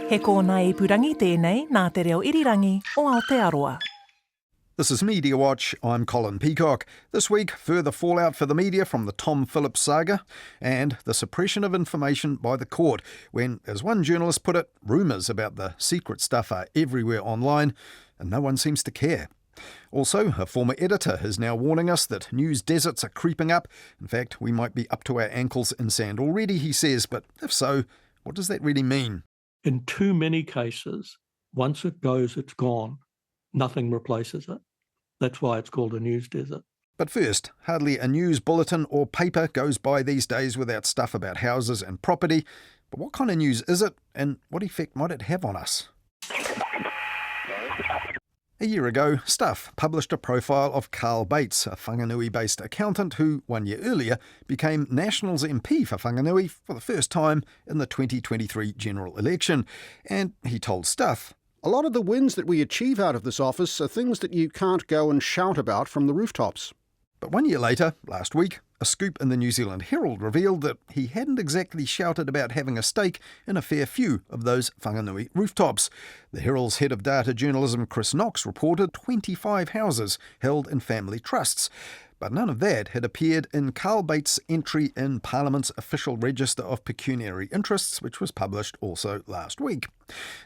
He kōna ipurangi tēnei nā te reo irirangi o Aotearoa. This is Mediawatch. I'm Colin Peacock. This week, further fallout for the media from the Tom Phillips saga and the suppression of information by the court when, as one journalist put it, rumours about the secret stuff are everywhere online and no one seems to care. Also, a former editor is now warning us that news deserts are creeping up. In fact, we might be up to our ankles in sand already, he says, but if so, what does that really mean? In too many cases, once it goes, it's gone. Nothing replaces it. That's why it's called a news desert. But first, hardly a news bulletin or paper goes by these days without stuff about houses and property. But what kind of news is it, and what effect might it have on us? A year ago, Stuff published a profile of Carl Bates, a Whanganui-based accountant who, 1 year earlier, became Nationals MP for Whanganui for the first time in the 2023 general election. And he told Stuff, "A lot of the wins that we achieve out of this office are things that you can't go and shout about from the rooftops." But 1 year later, last week, a scoop in the New Zealand Herald revealed that he hadn't exactly shouted about having a stake in a fair few of those Whanganui rooftops. The Herald's head of data journalism, Chris Knox, reported 25 houses held in family trusts. But none of that had appeared in Carl Bates' entry in Parliament's official register of pecuniary interests, which was published also last week.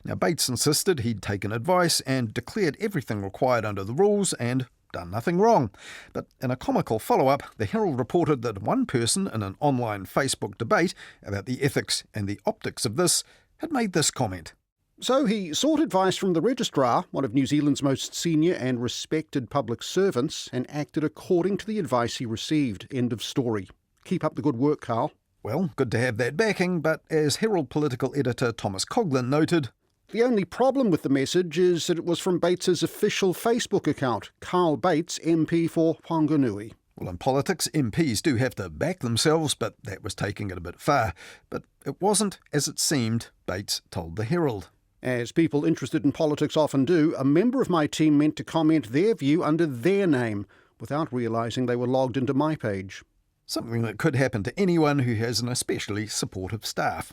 Now, Bates insisted he'd taken advice and declared everything required under the rules and done nothing wrong. But in a comical follow-up, the Herald reported that one person in an online Facebook debate about the ethics and the optics of this had made this comment. So he sought advice from the registrar, one of New Zealand's most senior and respected public servants, and acted according to the advice he received. End of story. Keep up the good work, Carl. Well, good to have that backing, but as Herald political editor Thomas Coughlin noted, the only problem with the message is that it was from Bates's official Facebook account, Carl Bates, MP for Whanganui. Well, in politics, MPs do have to back themselves, but that was taking it a bit far. But it wasn't as it seemed, Bates told the Herald. As people interested in politics often do, a member of my team meant to comment their view under their name, without realising they were logged into my page. Something that could happen to anyone who has an especially supportive staff.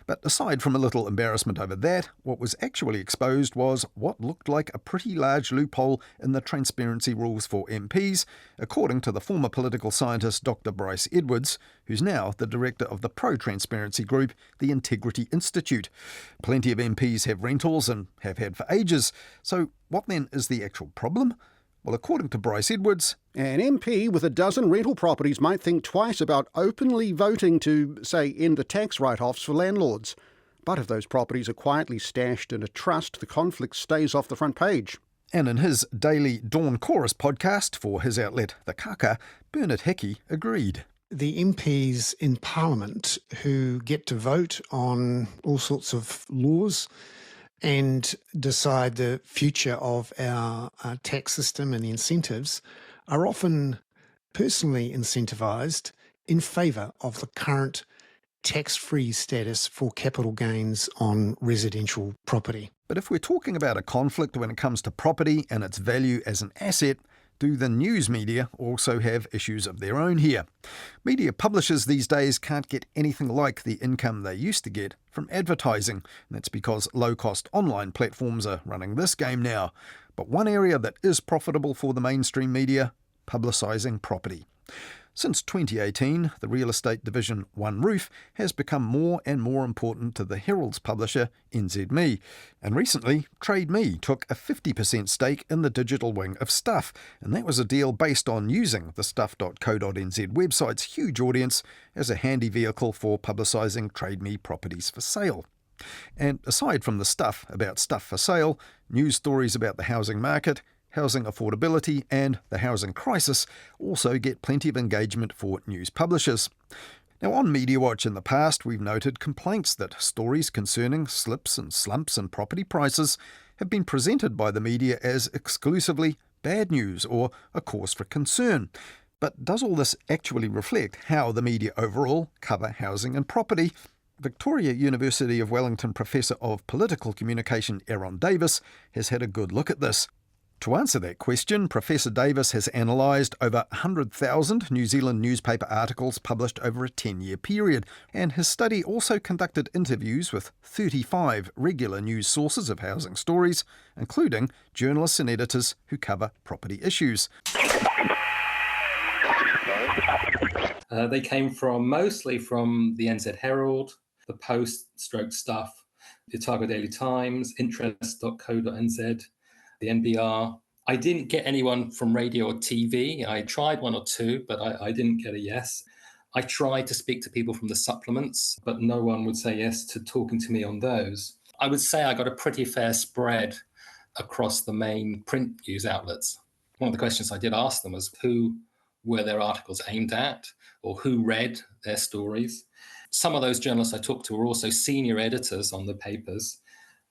But aside from a little embarrassment over that, what was actually exposed was what looked like a pretty large loophole in the transparency rules for MPs, according to the former political scientist Dr. Bryce Edwards, who's now the director of the pro-transparency group, the Integrity Institute. Plenty of MPs have rentals and have had for ages, so what then is the actual problem? Well, according to Bryce Edwards, an MP with a dozen rental properties might think twice about openly voting to, say, end the tax write-offs for landlords. But if those properties are quietly stashed in a trust, the conflict stays off the front page. And in his daily Dawn Chorus podcast for his outlet, The Kaka, Bernard Hickey agreed. The MPs in Parliament who get to vote on all sorts of laws and decide the future of our tax system and the incentives are often personally incentivised in favour of the current tax-free status for capital gains on residential property. But if we're talking about a conflict when it comes to property and its value as an asset, do the news media also have issues of their own here? Media publishers these days can't get anything like the income they used to get from advertising. And that's because low-cost online platforms are running this game now. But one area that is profitable for the mainstream media, publicising property. Since 2018, the real estate division One Roof has become more and more important to the Herald's publisher NZME. And recently, Trade Me took a 50% stake in the digital wing of Stuff, and that was a deal based on using the stuff.co.nz website's huge audience as a handy vehicle for publicising Trade Me properties for sale. And aside from the stuff about stuff for sale, news stories about the housing market, housing affordability and the housing crisis also get plenty of engagement for news publishers. Now, on Mediawatch in the past, we've noted complaints that stories concerning slips and slumps in property prices have been presented by the media as exclusively bad news or a cause for concern. But does all this actually reflect how the media overall cover housing and property? Victoria University of Wellington Professor of Political Communication Aaron Davis has had a good look at this. To answer that question, Professor Davis has analysed over 100,000 New Zealand newspaper articles published over a 10-year period, and his study also conducted interviews with 35 regular news sources of housing stories, including journalists and editors who cover property issues. They came mostly from the NZ Herald, the Post / Stuff, the Otago Daily Times, interest.co.nz, the NBR. I didn't get anyone from radio or TV. I tried one or two, but I didn't get a yes. I tried to speak to people from the supplements, but no one would say yes to talking to me on those. I would say I got a pretty fair spread across the main print news outlets. One of the questions I did ask them was who were their articles aimed at, or who read their stories. Some of those journalists I talked to were also senior editors on the papers.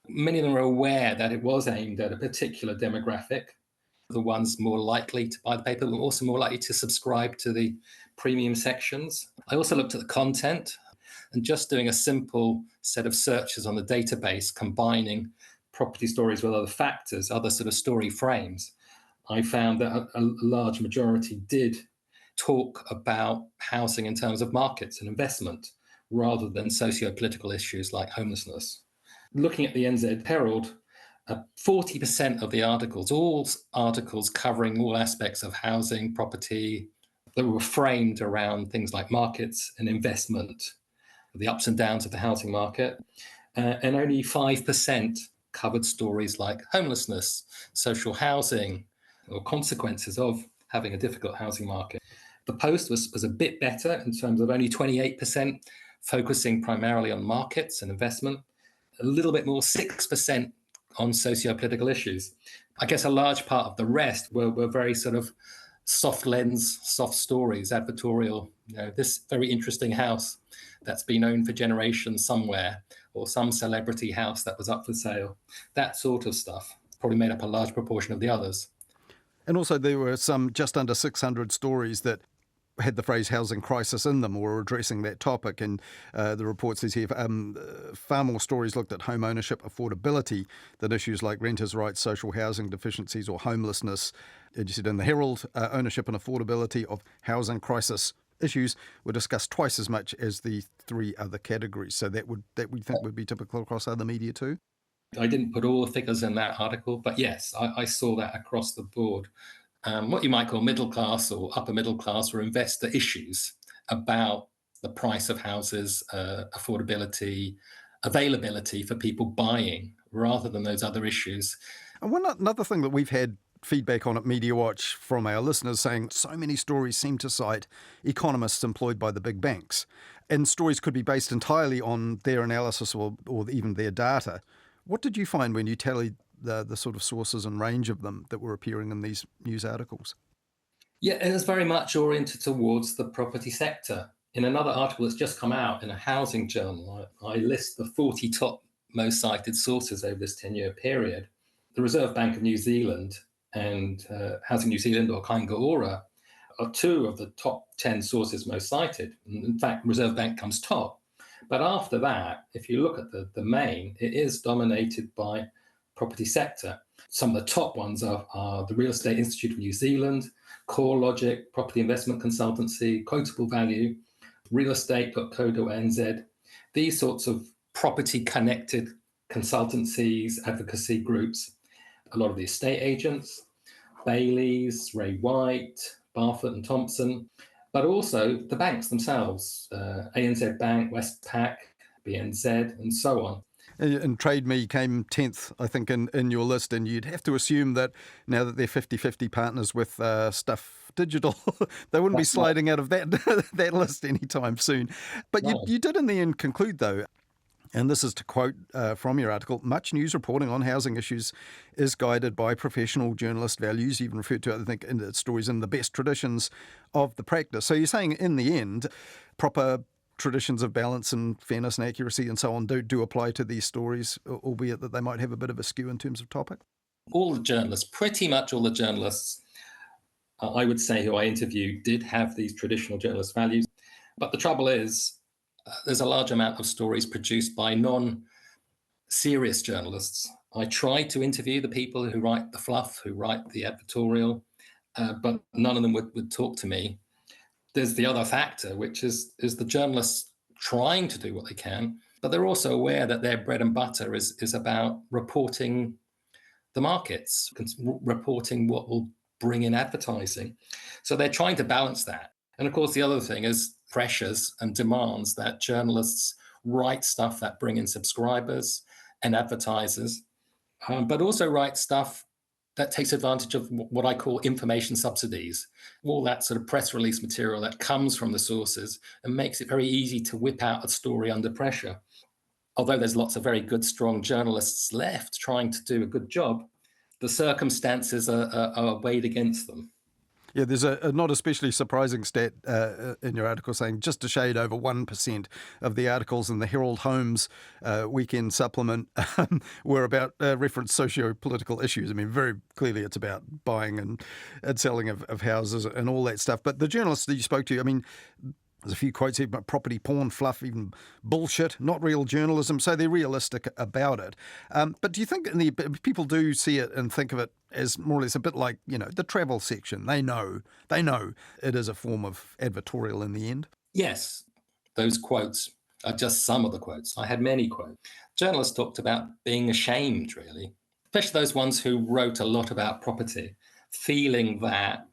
Many of them were aware that it was aimed at a particular demographic. The ones more likely to buy the paper were also more likely to subscribe to the premium sections. I also looked at the content, and just doing a simple set of searches on the database, combining property stories with other factors, other sort of story frames, I found that a large majority did talk about housing in terms of markets and investment, rather than socio-political issues like homelessness. Looking at the NZ Herald, 40% of the articles, all articles covering all aspects of housing, property, that were framed around things like markets and investment, the ups and downs of the housing market, and only 5% covered stories like homelessness, social housing, or consequences of having a difficult housing market. The Post was a bit better in terms of only 28% focusing primarily on markets and investment, a little bit more, 6% on socio-political issues. I guess a large part of the rest were very sort of soft lens, soft stories, advertorial, this very interesting house that's been owned for generations somewhere, or some celebrity house that was up for sale. That sort of stuff probably made up a large proportion of the others. And also there were some just under 600 stories that had the phrase housing crisis in them or were addressing that topic. And the report says here far more stories looked at home ownership affordability than issues like renters' rights, social housing deficiencies or homelessness. As you said in the Herald, ownership and affordability of housing crisis issues were discussed twice as much as the three other categories. So that we think would be typical across other media too? I didn't put all the figures in that article, but yes, I saw that across the board. What you might call middle class or upper middle class or investor issues about the price of houses, affordability, availability for people buying, rather than those other issues. And another thing that we've had feedback on at Mediawatch from our listeners saying so many stories seem to cite economists employed by the big banks, and stories could be based entirely on their analysis or even their data. What did you find when you tallied the sort of sources and range of them that were appearing in these news articles? Yeah, it was very much oriented towards the property sector. In another article that's just come out in a housing journal, I list the 40 top most cited sources over this 10-year period. The Reserve Bank of New Zealand and Housing New Zealand, or Kaingaora, are two of the top 10 sources most cited. In fact, Reserve Bank comes top. But after that, if you look at the main, it is dominated by property sector. Some of the top ones are the Real Estate Institute of New Zealand, CoreLogic, Property Investment Consultancy, Quotable Value, realestate.co.nz. These sorts of property-connected consultancies, advocacy groups. A lot of the estate agents, Bailey's, Ray White, Barfoot and Thompson, but also the banks themselves, ANZ Bank, Westpac, BNZ, and so on. And TradeMe came 10th, I think, in your list, and you'd have to assume that now that they're 50-50 partners with Stuff Digital, they wouldn't be sliding out of that list anytime soon. But you did in the end conclude, though, and this is to quote from your article, much news reporting on housing issues is guided by professional journalist values. You even referred to, I think, in the stories in the best traditions of the practice. So you're saying in the end, proper traditions of balance and fairness and accuracy and so on do apply to these stories, albeit that they might have a bit of a skew in terms of topic? All the journalists, pretty much all the journalists, I would say, who I interviewed did have these traditional journalist values. But the trouble is, there's a large amount of stories produced by non-serious journalists. I tried to interview the people who write the fluff, who write the advertorial, but none of them would talk to me. There's the other factor, which is the journalists trying to do what they can, but they're also aware that their bread and butter is about reporting the markets, reporting what will bring in advertising. So they're trying to balance that. And of course, the other thing is pressures and demands that journalists write stuff that bring in subscribers and advertisers, but also write stuff that takes advantage of what I call information subsidies, all that sort of press release material that comes from the sources and makes it very easy to whip out a story under pressure. Although there's lots of very good, strong journalists left trying to do a good job, the circumstances are weighed against them. Yeah, there's a not especially surprising stat in your article saying just a shade over 1% of the articles in the Herald Holmes weekend supplement were about reference socio-political issues. I mean, very clearly it's about buying and selling of houses and all that stuff. But the journalists that you spoke to, I mean, there's a few quotes here about property, porn, fluff, even bullshit, not real journalism. So they're realistic about it. But do you think people do see it and think of it as more or less a bit like, the travel section? They know it is a form of advertorial in the end. Yes, those quotes are just some of the quotes. I had many quotes. Journalists talked about being ashamed, really, especially those ones who wrote a lot about property, feeling that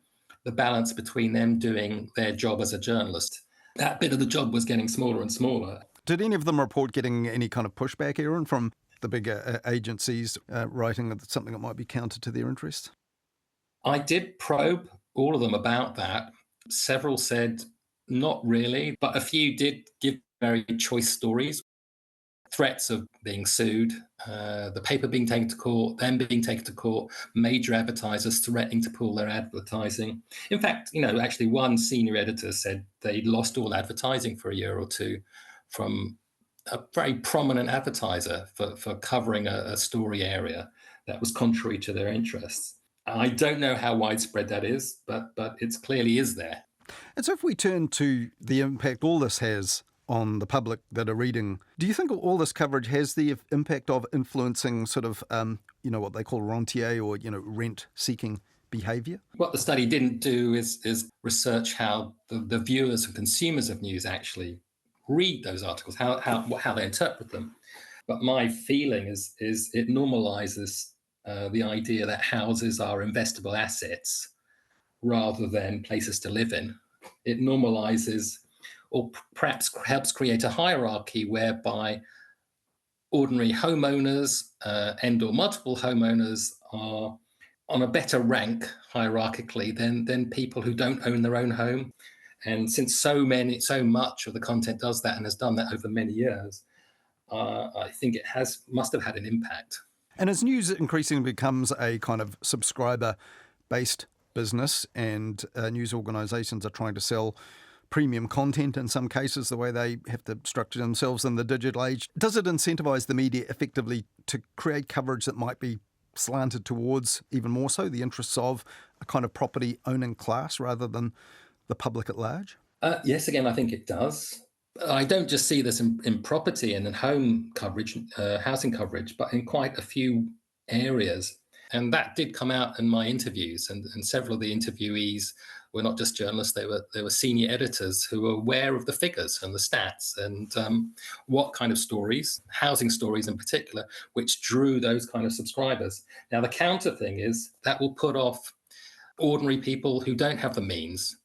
the balance between them doing their job as a journalist, that bit of the job was getting smaller and smaller. Did any of them report getting any kind of pushback, Aaron, from the bigger agencies writing something that might be counter to their interests? I did probe all of them about that. Several said not really, but a few did give very choice stories. Threats of being sued, the paper being taken to court, them being taken to court, major advertisers threatening to pull their advertising. In fact, actually one senior editor said they lost all advertising for a year or two from a very prominent advertiser for covering a story area that was contrary to their interests. I don't know how widespread that is, but it clearly is there. And so if we turn to the impact all this has on the public that are reading, do you think all this coverage has the impact of influencing sort of, what they call rentier or, rent-seeking behaviour? What the study didn't do is research how the viewers and consumers of news actually read those articles, how they interpret them. But my feeling is it normalises the idea that houses are investable assets rather than places to live in. It normalises or perhaps helps create a hierarchy whereby ordinary homeowners and or multiple homeowners are on a better rank hierarchically than people who don't own their own home. And since so much of the content does that and has done that over many years, I think it must have had an impact. And as news increasingly becomes a kind of subscriber-based business and news organisations are trying to sell premium content in some cases, the way they have to structure themselves in the digital age, does it incentivise the media effectively to create coverage that might be slanted towards, even more so, the interests of a kind of property owning class rather than the public at large? Yes, again, I think it does. I don't just see this in property and in home coverage, housing coverage, but in quite a few areas. And that did come out in my interviews, and several of the interviewees were not just journalists, they were senior editors who were aware of the figures and the stats and what kind of stories, housing stories in particular, which drew those kind of subscribers. Now, the counter thing is that will put off ordinary people who don't have the means.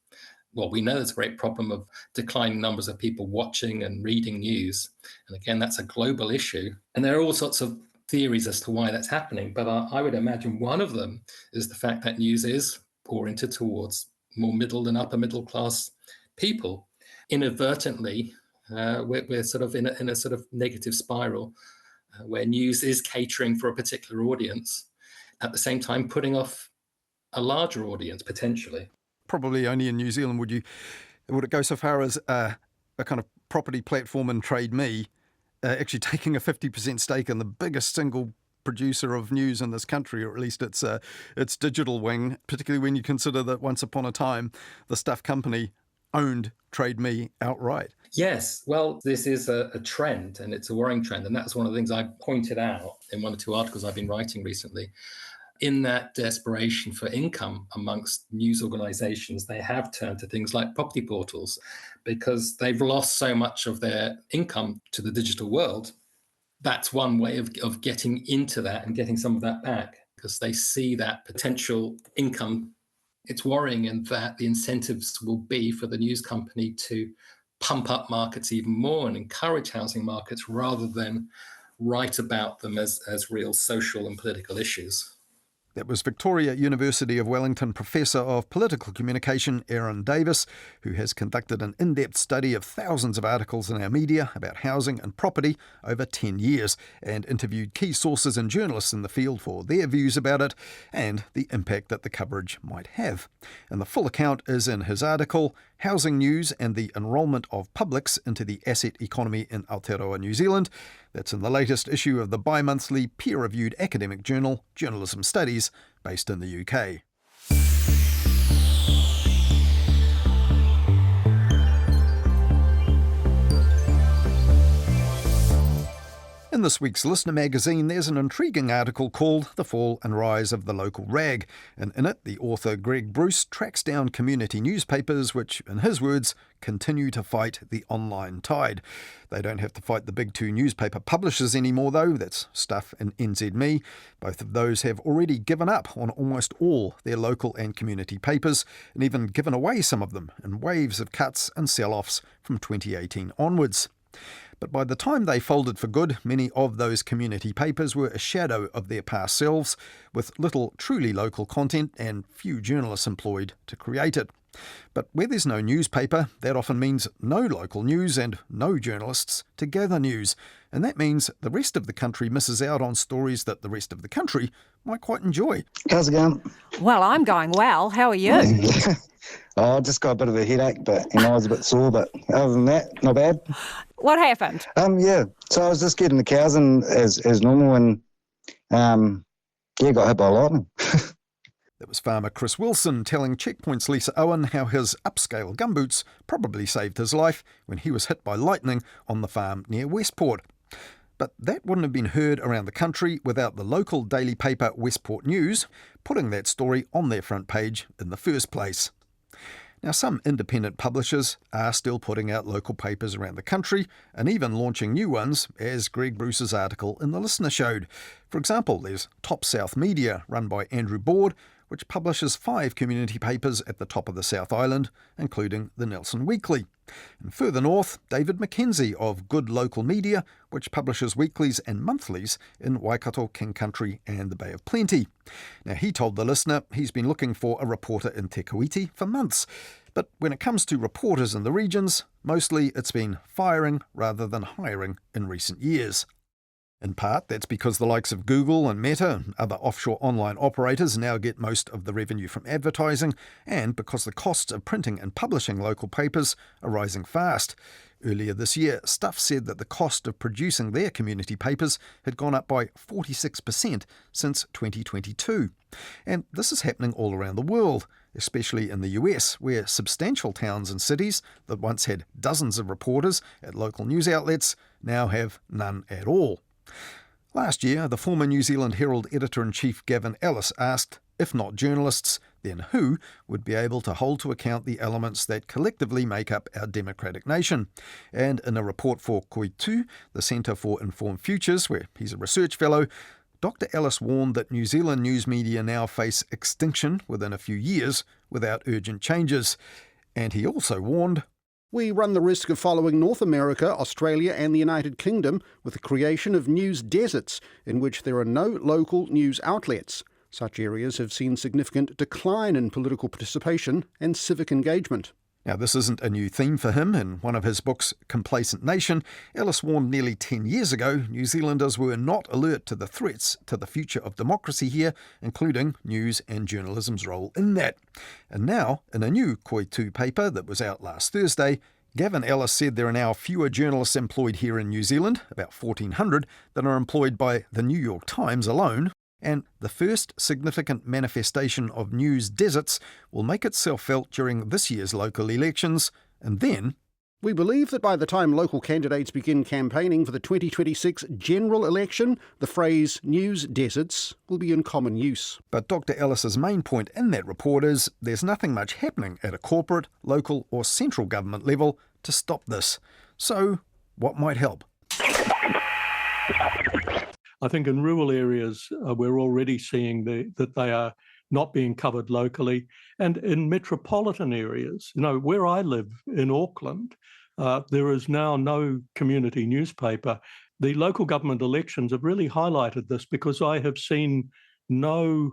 Well, we know there's a great problem of declining numbers of people watching and reading news. And again, that's a global issue. And there are all sorts of theories as to why that's happening. But I would imagine one of them is the fact that news is oriented towards more middle and upper middle class people. Inadvertently, we're sort of in a sort of negative spiral where news is catering for a particular audience, at the same time putting off a larger audience potentially. Probably only in New Zealand would it go so far as a kind of property platform and Trade Me actually taking a 50% stake in the biggest single producer of news in this country, or at least its digital wing, particularly when you consider that once upon a time the Stuff Company owned Trade Me outright. Yes, well, this is a trend, and it's a worrying trend. And that's one of the things I pointed out in one or two articles I've been writing recently. In that desperation for income amongst news organizations, they have turned to things like property portals because they've lost so much of their income to the digital world. That's one way of getting into that and getting some of that back, because they see that potential income. It's worrying in that the incentives will be for the news company to pump up markets even more and encourage housing markets rather than write about them as real social and political issues. That was Victoria University of Wellington Professor of Political Communication, Aaron Davis, who has conducted an in-depth study of thousands of articles in our media about housing and property over 10 years and interviewed key sources and journalists in the field for their views about it and the impact that the coverage might have. And the full account is in his article, Housing News and the Enrolment of Publics into the Asset Economy in Aotearoa, New Zealand. That's in the latest issue of the bi-monthly peer-reviewed academic journal, Journalism Studies, based in the UK. In this week's Listener magazine, there's an intriguing article called The Fall and Rise of the Local Rag, and in it, the author Greg Bruce tracks down community newspapers which, in his words, continue to fight the online tide. They don't have to fight the big two newspaper publishers anymore, though. That's Stuff and NZME. Both of those have already given up on almost all their local and community papers, and even given away some of them in waves of cuts and sell-offs from 2018 onwards. But by the time they folded for good, many of those community papers were a shadow of their past selves, with little truly local content and few journalists employed to create it. But where there's no newspaper, that often means no local news and no journalists to gather news. And that means the rest of the country misses out on stories that the rest of the country might quite enjoy. How's it going? Well, I'm going well. How are you? I just got a bit of a headache, but I was a bit sore, but other than that, not bad. What happened? So I was just getting the cows in as normal and got hit by lightning. That was farmer Chris Wilson telling Checkpoint's Lisa Owen how his upscale gumboots probably saved his life when he was hit by lightning on the farm near Westport. But that wouldn't have been heard around the country without the local daily paper Westport News putting that story on their front page in the first place. Now, some independent publishers are still putting out local papers around the country and even launching new ones, as Greg Bruce's article in The Listener showed. For example, there's Top South Media, run by Andrew Board, which publishes 5 community papers at the top of the South Island, including the Nelson Weekly. And further north, David Mackenzie of Good Local Media, which publishes weeklies and monthlies in Waikato, King Country and the Bay of Plenty. Now, he told The Listener he's been looking for a reporter in Te Kuiti for months. But when it comes to reporters in the regions, mostly it's been firing rather than hiring in recent years. In part, that's because the likes of Google and Meta and other offshore online operators now get most of the revenue from advertising, and because the costs of printing and publishing local papers are rising fast. Earlier this year, Stuff said that the cost of producing their community papers had gone up by 46% since 2022. And this is happening all around the world, especially in the US, where substantial towns and cities that once had dozens of reporters at local news outlets now have none at all. Last year, the former New Zealand Herald editor-in-chief Gavin Ellis asked, if not journalists, then who would be able to hold to account the elements that collectively make up our democratic nation? And in a report for Koitu, the Centre for Informed Futures, where he's a research fellow, Dr. Ellis warned that New Zealand news media now face extinction within a few years without urgent changes. And he also warned, we run the risk of following North America, Australia and the United Kingdom with the creation of news deserts in which there are no local news outlets. Such areas have seen significant decline in political participation and civic engagement. Now, this isn't a new theme for him. In one of his books, Complacent Nation, Ellis warned nearly 10 years ago New Zealanders were not alert to the threats to the future of democracy here, including news and journalism's role in that. And now, in a new Koitu paper that was out last Thursday, Gavin Ellis said there are now fewer journalists employed here in New Zealand, about 1,400, than are employed by the New York Times alone. And the first significant manifestation of news deserts will make itself felt during this year's local elections And then, We believe that by the time local candidates begin campaigning for the 2026 general election, the phrase news deserts will be in common use. but Dr. Ellis's main point in that report is there's nothing much happening at a corporate, local or central government level to stop this. So, what might help? I think in rural areas, we're already seeing that they are not being covered locally. And in metropolitan areas, where I live in Auckland, there is now no community newspaper. The local government elections have really highlighted this because I have seen no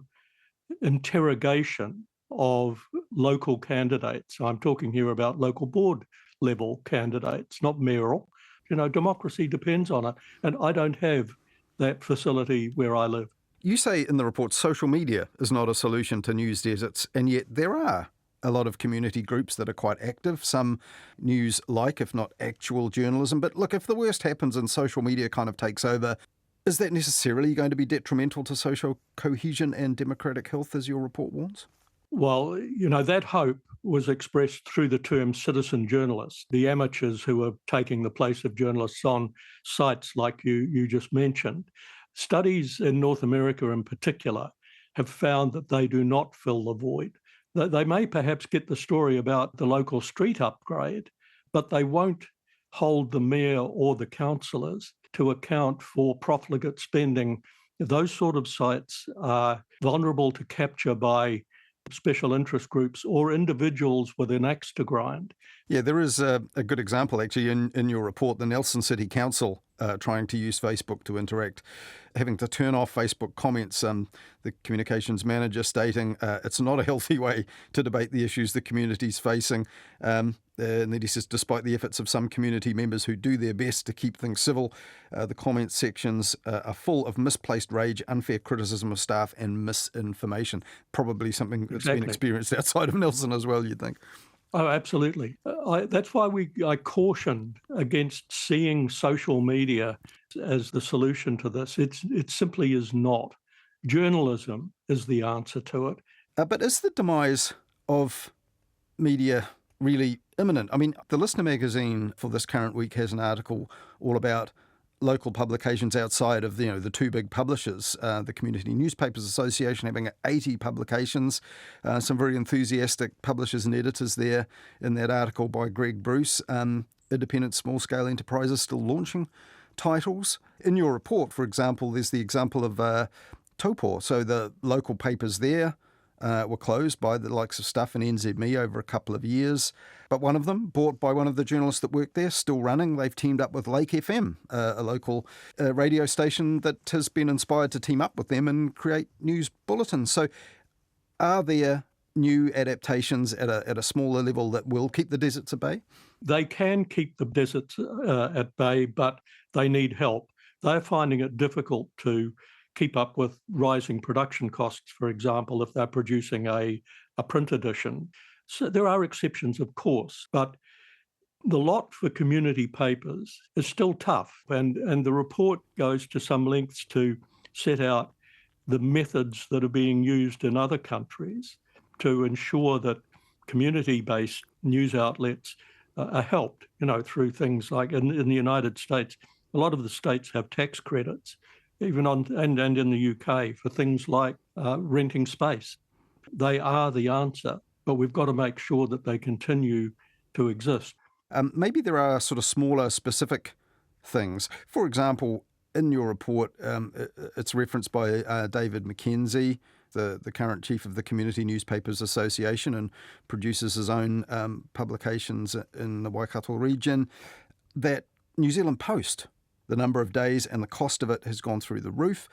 interrogation of local candidates. I'm talking here about local board level candidates, not mayoral. Democracy depends on it. And I don't have that facility where I live. You say in the report social media is not a solution to news deserts, and yet there are a lot of community groups that are quite active, some news-like, if not actual journalism. But look, if the worst happens and social media kind of takes over, is that necessarily going to be detrimental to social cohesion and democratic health, as your report warns? Well, that hope was expressed through the term citizen journalists, the amateurs who are taking the place of journalists on sites like you just mentioned. Studies in North America in particular have found that they do not fill the void. They may perhaps get the story about the local street upgrade, but they won't hold the mayor or the councillors to account for profligate spending. Those sort of sites are vulnerable to capture by special interest groups or individuals with an axe to grind. Yeah, there is a good example actually in your report, the Nelson City Council trying to use Facebook to interact, having to turn off Facebook comments, the communications manager stating it's not a healthy way to debate the issues the community's facing. And then he says, despite the efforts of some community members who do their best to keep things civil, the comment sections are full of misplaced rage, unfair criticism of staff and misinformation. Probably something that's been experienced outside of Nelson as well, you'd think. Oh, absolutely. That's why I cautioned against seeing social media as the solution to this. It simply is not. Journalism is the answer to it. But is the demise of media really imminent? I mean, the Listener magazine for this current week has an article all about local publications outside of the two big publishers, the Community Newspapers Association having 80 publications, some very enthusiastic publishers and editors there in that article by Greg Bruce. Independent small-scale enterprises still launching titles. In your report, for example, there's the example of Taupo. So the local papers there were closed by the likes of Stuff and NZME over a couple of years. But one of them, bought by one of the journalists that worked there, still running. They've teamed up with Lake FM, a local radio station that has been inspired to team up with them and create news bulletins. So are there new adaptations at a smaller level that will keep the deserts at bay? They can keep the deserts at bay, but they need help. They're finding it difficult to keep up with rising production costs, for example, if they're producing a print edition. So there are exceptions, of course, but the lot for community papers is still tough. And the report goes to some lengths to set out the methods that are being used in other countries to ensure that community-based news outlets are helped, through things like in the United States, a lot of the states have tax credits, even and in the UK, for things like renting space. They are the answer, but we've got to make sure that they continue to exist. Maybe there are sort of smaller specific things. For example, in your report, it's referenced by David McKenzie, the current chief of the Community Newspapers Association, and produces his own publications in the Waikato region, that New Zealand Post, the number of days and the cost of it has gone through the roof.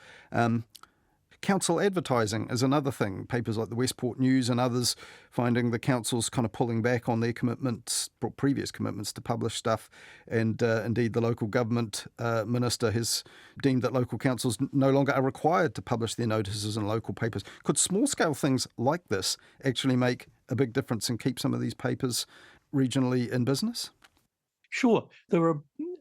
Council advertising is another thing. Papers like the Westport News and others finding the council's kind of pulling back on their commitments, previous commitments to publish stuff. And indeed, the local government minister has deemed that local councils no longer are required to publish their notices in local papers. Could small-scale things like this actually make a big difference and keep some of these papers regionally in business? Sure. There are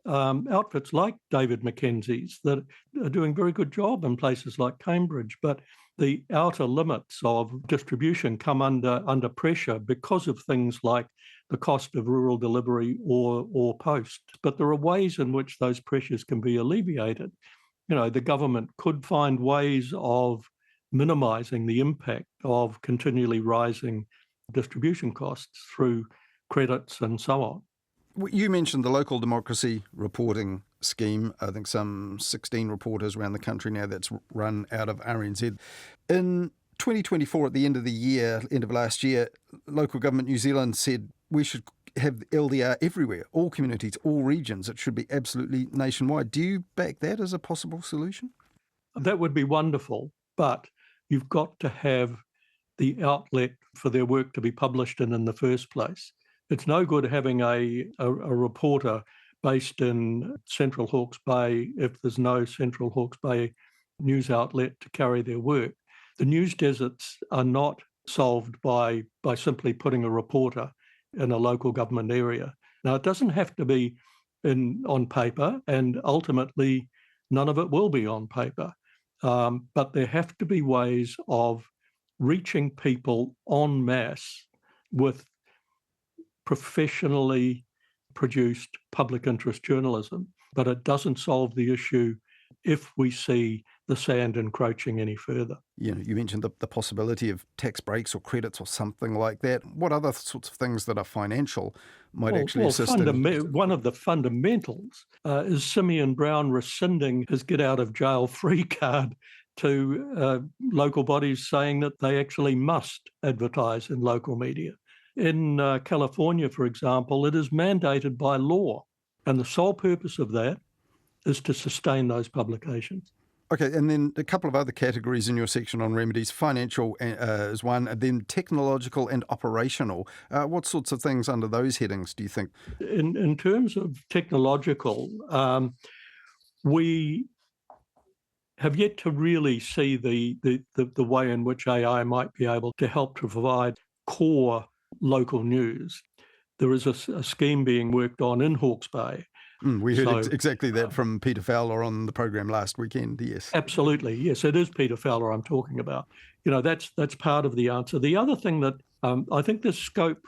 outfits like David Mackenzie's that are doing a very good job in places like Cambridge, but the outer limits of distribution come under pressure because of things like the cost of rural delivery or post. But there are ways in which those pressures can be alleviated. The government could find ways of minimising the impact of continually rising distribution costs through credits and so on. You mentioned the local democracy reporting scheme. I think some 16 reporters around the country now that's run out of RNZ. In 2024, at the end of last year, local government New Zealand said we should have LDR everywhere, all communities, all regions. It should be absolutely nationwide. Do you back that as a possible solution? That would be wonderful, but you've got to have the outlet for their work to be published in the first place. It's no good having a reporter based in Central Hawke's Bay if there's no Central Hawke's Bay news outlet to carry their work. The news deserts are not solved by simply putting a reporter in a local government area. Now, it doesn't have to be on paper, and ultimately none of it will be on paper. But there have to be ways of reaching people en masse with professionally produced public interest journalism, but it doesn't solve the issue if we see the sand encroaching any further. You mentioned the possibility of tax breaks or credits or something like that. What other sorts of things that are financial might actually assist? One of the fundamentals is Simeon Brown rescinding his get-out-of-jail-free card to local bodies saying that they actually must advertise in local media. In California, for example, it is mandated by law, and the sole purpose of that is to sustain those publications. Okay, and then a couple of other categories in your section on remedies. Financial is one, and then technological and operational. What sorts of things under those headings do you think? In terms of technological, we have yet to really see the way in which AI might be able to help to provide core local news. There is a scheme being worked on in Hawke's Bay. We heard exactly that from Peter Fowler on the program last weekend, yes. Absolutely, yes. It is Peter Fowler I'm talking about. That's part of the answer. The other thing that I think there's scope,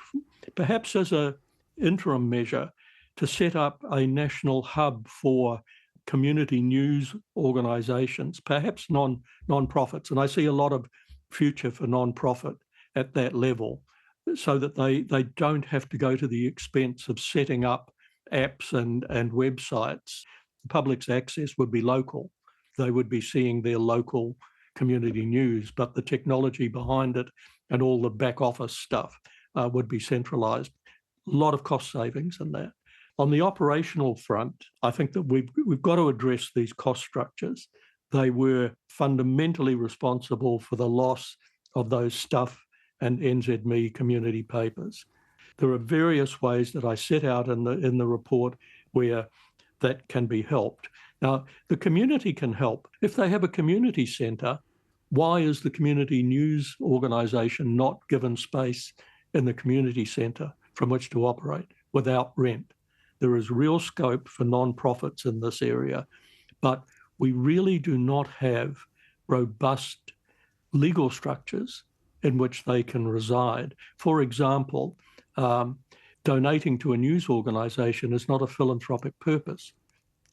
perhaps as an interim measure, to set up a national hub for community news organisations, perhaps non-profits. And I see a lot of future for non-profit at that level, so that they don't have to go to the expense of setting up apps and websites. The public's access would be local. They would be seeing their local community news, but the technology behind it and all the back office stuff would be centralised. A lot of cost savings in that. On the operational front, I think that we've got to address these cost structures. They were fundamentally responsible for the loss of those Stuff and NZME community papers. There are various ways that I set out in the report where that can be helped. Now, the community can help. If they have a community centre, why is the community news organisation not given space in the community centre from which to operate without rent? There is real scope for non-profits in this area, but we really do not have robust legal structures in which they can reside. For example, donating to a news organisation is not a philanthropic purpose.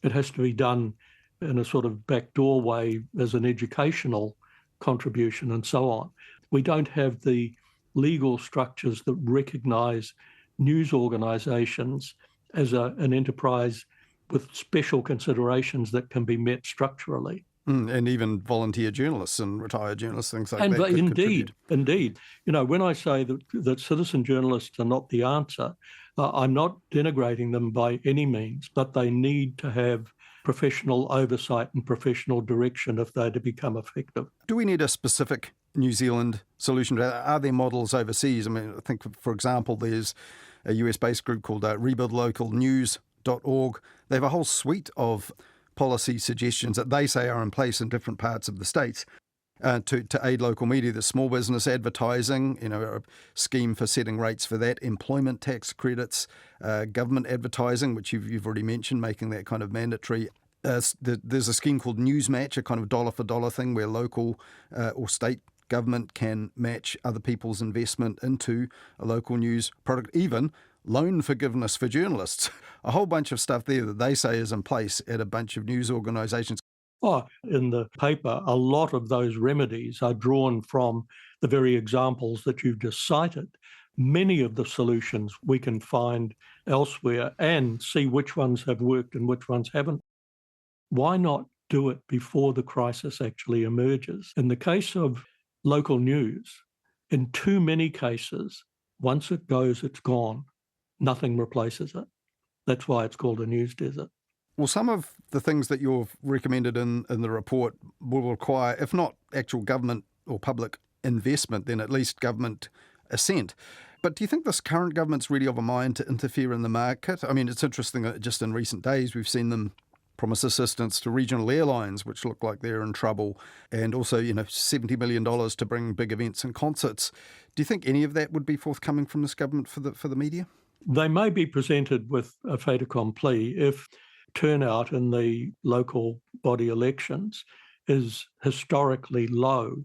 It has to be done in a sort of backdoor way as an educational contribution and so on. We don't have the legal structures that recognise news organisations as an enterprise with special considerations that can be met structurally. And even volunteer journalists and retired journalists, things like that. Indeed. When I say that citizen journalists are not the answer, I'm not denigrating them by any means, but they need to have professional oversight and professional direction if they're to become effective. Do we need a specific New Zealand solution? Are there models overseas? I mean, I think, for example, there's a US-based group called rebuildlocalnews.org. They have a whole suite of policy suggestions that they say are in place in different parts of the states. to aid local media. The small business advertising, a scheme for setting rates for that, employment tax credits, government advertising, which you've already mentioned, making that kind of mandatory. There's a scheme called Newsmatch, a kind of dollar for dollar thing where local or state government can match other people's investment into a local news product, even loan forgiveness for journalists. A whole bunch of stuff there that they say is in place at a bunch of news organisations. Oh, in the paper, a lot of those remedies are drawn from the very examples that you've just cited. Many of the solutions we can find elsewhere and see which ones have worked and which ones haven't. Why not do it before the crisis actually emerges? In the case of local news, in too many cases, once it goes, it's gone. Nothing replaces it. That's why it's called a news desert. Well, some of the things that you've recommended in the report will require, if not actual government or public investment, then at least government assent. But do you think this current government's really of a mind to interfere in the market? I mean, it's interesting that just in recent days we've seen them promise assistance to regional airlines, which look like they're in trouble, and also, $70 million to bring big events and concerts. Do you think any of that would be forthcoming from this government for the media? They may be presented with a fait accompli if turnout in the local body elections is historically low,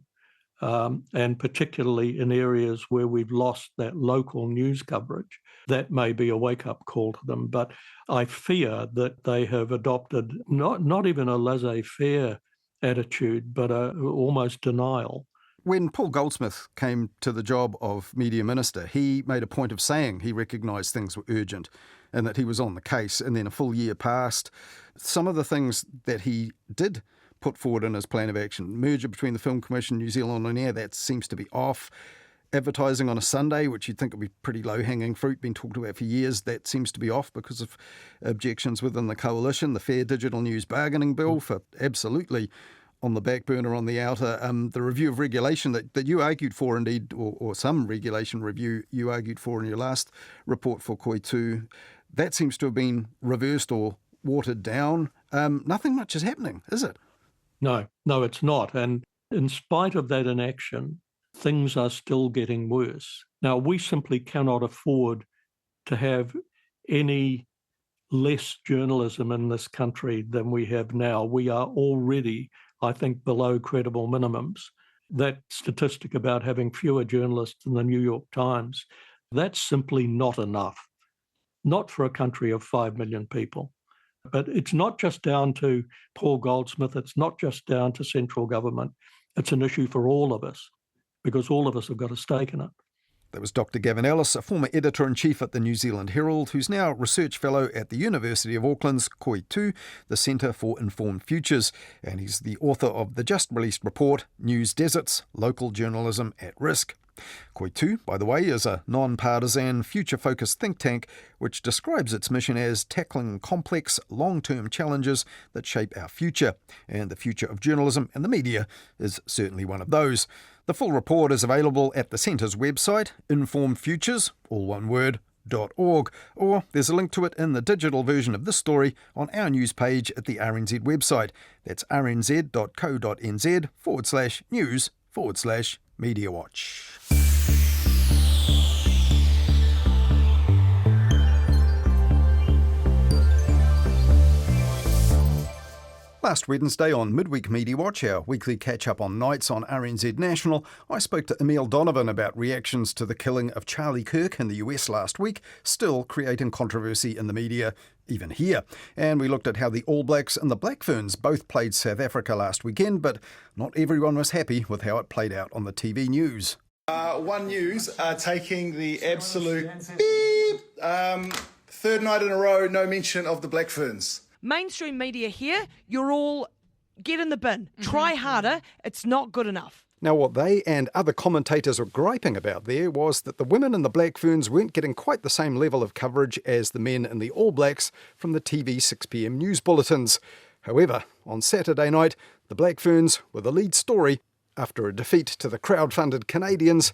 and particularly in areas where we've lost that local news coverage. That may be a wake-up call to them, but I fear that they have adopted not even a laissez-faire attitude, but almost denial. When Paul Goldsmith came to the job of Media Minister, he made a point of saying he recognised things were urgent and that he was on the case, and then a full year passed. Some of the things that he did put forward in his plan of action, merger between the Film Commission, New Zealand On Air, that seems to be off. Advertising on a Sunday, which you'd think would be pretty low-hanging fruit, been talked about for years, that seems to be off because of objections within the coalition. The Fair Digital News Bargaining Bill for absolutely on the back burner, on the outer. The review of regulation that you argued for, indeed, or some regulation review you argued for in your last report for Koitu, that seems to have been reversed or watered down. Nothing much is happening, is it? No, it's not. And in spite of that inaction, things are still getting worse. Now, we simply cannot afford to have any less journalism in this country than we have now. We are already, I think, below credible minimums. That statistic about having fewer journalists in the New York Times, that's simply not enough. Not for a country of 5 million people. But it's not just down to Paul Goldsmith, it's not just down to central government. It's an issue for all of us, because all of us have got a stake in it. That was Dr. Gavin Ellis, a former editor-in-chief at the New Zealand Herald, who's now Research Fellow at the University of Auckland's Koitu, the Centre for Informed Futures, and he's the author of the just-released report, News Deserts, Local Journalism at Risk. Koitu, by the way, is a non-partisan, future-focused think tank which describes its mission as tackling complex, long-term challenges that shape our future, and the future of journalism and the media is certainly one of those. The full report is available at the Centre's website, informedfutures, all one word, .org, or there's a link to it in the digital version of this story on our news page at the RNZ website. That's rnz.co.nz/news/Mediawatch. Last Wednesday on Midweek Mediawatch, our weekly catch-up on nights on RNZ National, I spoke to Emile Donovan about reactions to the killing of Charlie Kirk in the US last week, still creating controversy in the media, even here. And we looked at how the All Blacks and the Black Ferns both played South Africa last weekend, but not everyone was happy with how it played out on the TV news. One News are taking the absolute beep. Third night in a row, no mention of the Black Ferns. Mainstream media here, you're all get in the bin. Try harder. It's not good enough. Now, what they and other commentators were griping about there was that the women in the Black Ferns weren't getting quite the same level of coverage as the men in the All Blacks from the TV 6pm news bulletins. However, on Saturday night, the Black Ferns were the lead story after a defeat to the crowd-funded Canadians.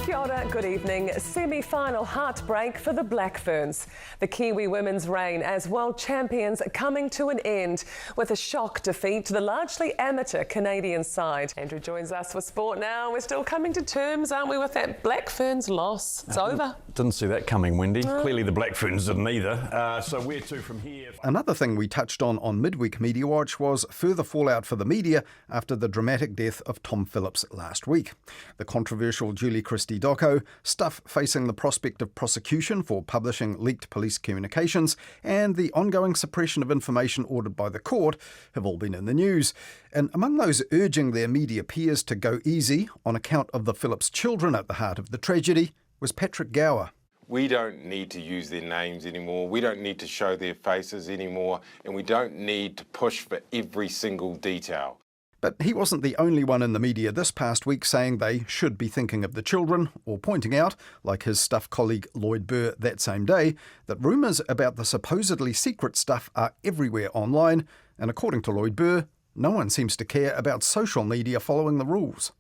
Kia ora, Good evening. Semi-final heartbreak for the Black Ferns. The Kiwi women's reign as world champions coming to an end with a shock defeat to the largely amateur Canadian side. Andrew joins us for sport now. We're still coming to terms, aren't we, with that Black Ferns loss? It's over. Didn't see that coming, Wendy. Clearly the Black Ferns didn't either. So where to from here? Another thing we touched on midweek Mediawatch was further fallout for the media after the dramatic death of Tom Phillips last week. The controversial Julie Christie doco, stuff facing the prospect of prosecution for publishing leaked police communications, and the ongoing suppression of information ordered by the court have all been in the news. And among those urging their media peers to go easy on account of the Phillips children at the heart of the tragedy was Patrick Gower. We don't need to use their names anymore, we don't need to show their faces anymore, and we don't need to push for every single detail. But he wasn't the only one in the media this past week saying they should be thinking of the children, or pointing out, like his Stuff colleague Lloyd Burr that same day, that rumours about the supposedly secret stuff are everywhere online, and according to Lloyd Burr, no one seems to care about social media following the rules.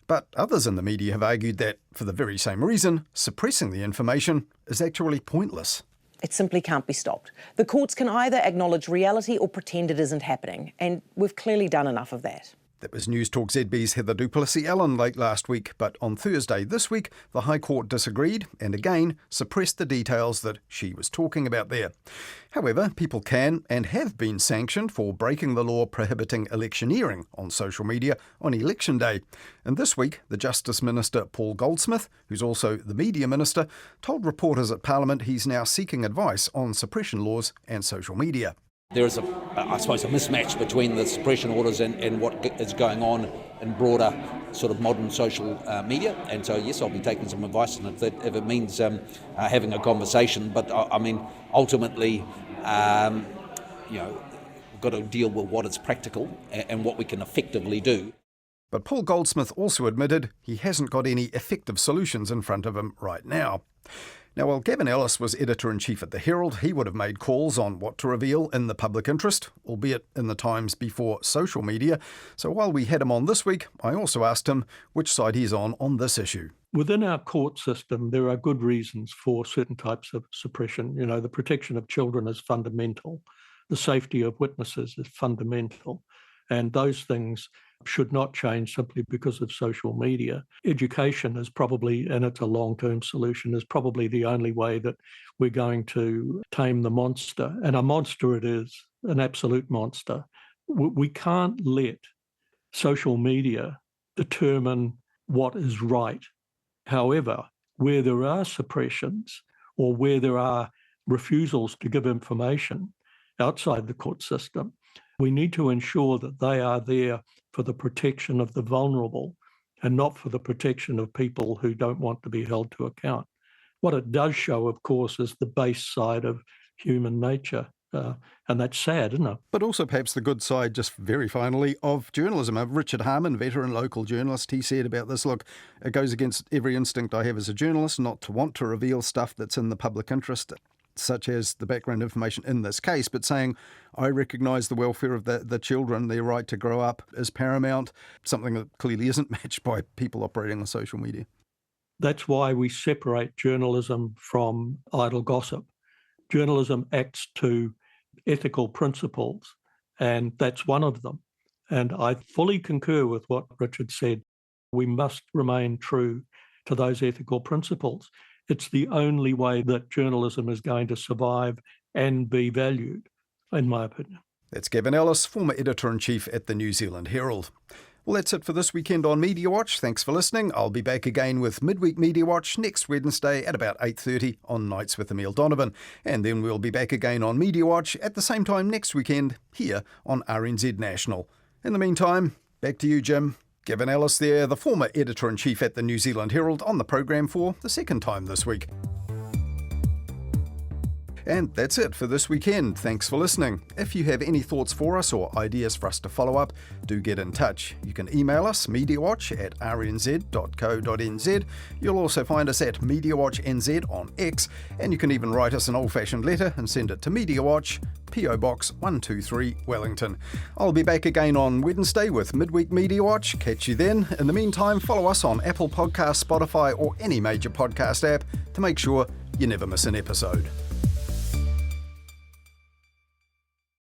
But others in the media have argued that, for the very same reason, suppressing the information is actually pointless. It simply can't be stopped. The courts can either acknowledge reality or pretend it isn't happening, and we've clearly done enough of that. That was News Talk ZB's Heather Duplessis-Allen late last week, but on Thursday this week, the High Court disagreed and again suppressed the details that she was talking about there. However, people can and have been sanctioned for breaking the law prohibiting electioneering on social media on Election Day. And this week, the Justice Minister Paul Goldsmith, who's also the Media Minister, told reporters at Parliament he's now seeking advice on suppression laws and social media. There is, I suppose, a mismatch between the suppression orders and what is going on in broader sort of modern social media. And so, yes, I'll be taking some advice on it if it means having a conversation. But, I mean, ultimately, we've got to deal with what is practical and what we can effectively do. But Paul Goldsmith also admitted he hasn't got any effective solutions in front of him right now. Now, while Gavin Ellis was editor-in-chief at the Herald, he would have made calls on what to reveal in the public interest, albeit in the times before social media. So while we had him on this week, I also asked him which side he's on this issue. Within our court system, there are good reasons for certain types of suppression. You know, the protection of children is fundamental. The safety of witnesses is fundamental. And those things should not change simply because of social media. Education is probably, and it's a long-term solution, is probably the only way that we're going to tame the monster. And a monster it is, an absolute monster. We can't let social media determine what is right. However, where there are suppressions or where there are refusals to give information outside the court system, we need to ensure that they are there for the protection of the vulnerable and not for the protection of people who don't want to be held to account. What it does show, of course, is the base side of human nature. And that's sad, isn't it? But also perhaps the good side, just very finally, of journalism. Richard Harman, veteran local journalist, he said about this, look, it goes against every instinct I have as a journalist not to want to reveal stuff that's in the public interest, such as the background information in this case, but saying, I recognise the welfare of the children, their right to grow up is paramount, something that clearly isn't matched by people operating on social media. That's why we separate journalism from idle gossip. Journalism acts to ethical principles, and that's one of them. And I fully concur with what Richard said. We must remain true to those ethical principles. It's the only way that journalism is going to survive and be valued, in my opinion. That's Gavin Ellis, former editor-in-chief at the New Zealand Herald. Well, that's it for this weekend on Mediawatch. Thanks for listening. I'll be back again with Midweek Mediawatch next Wednesday at about 8:30 on Nights with Emile Donovan. And then we'll be back again on Mediawatch at the same time next weekend here on RNZ National. In the meantime, back to you, Jim. Gavin Ellis there, the former editor-in-chief at the New Zealand Herald, on the program for the second time this week. And that's it for this weekend. Thanks for listening. If you have any thoughts for us or ideas for us to follow up, do get in touch. You can email us, mediawatch@rnz.co.nz. You'll also find us at MediawatchNZ on X, and you can even write us an old-fashioned letter and send it to Mediawatch, PO Box 123, Wellington. I'll be back again on Wednesday with Midweek Media Watch. Catch you then. In the meantime, follow us on Apple Podcasts, Spotify, or any major podcast app to make sure you never miss an episode.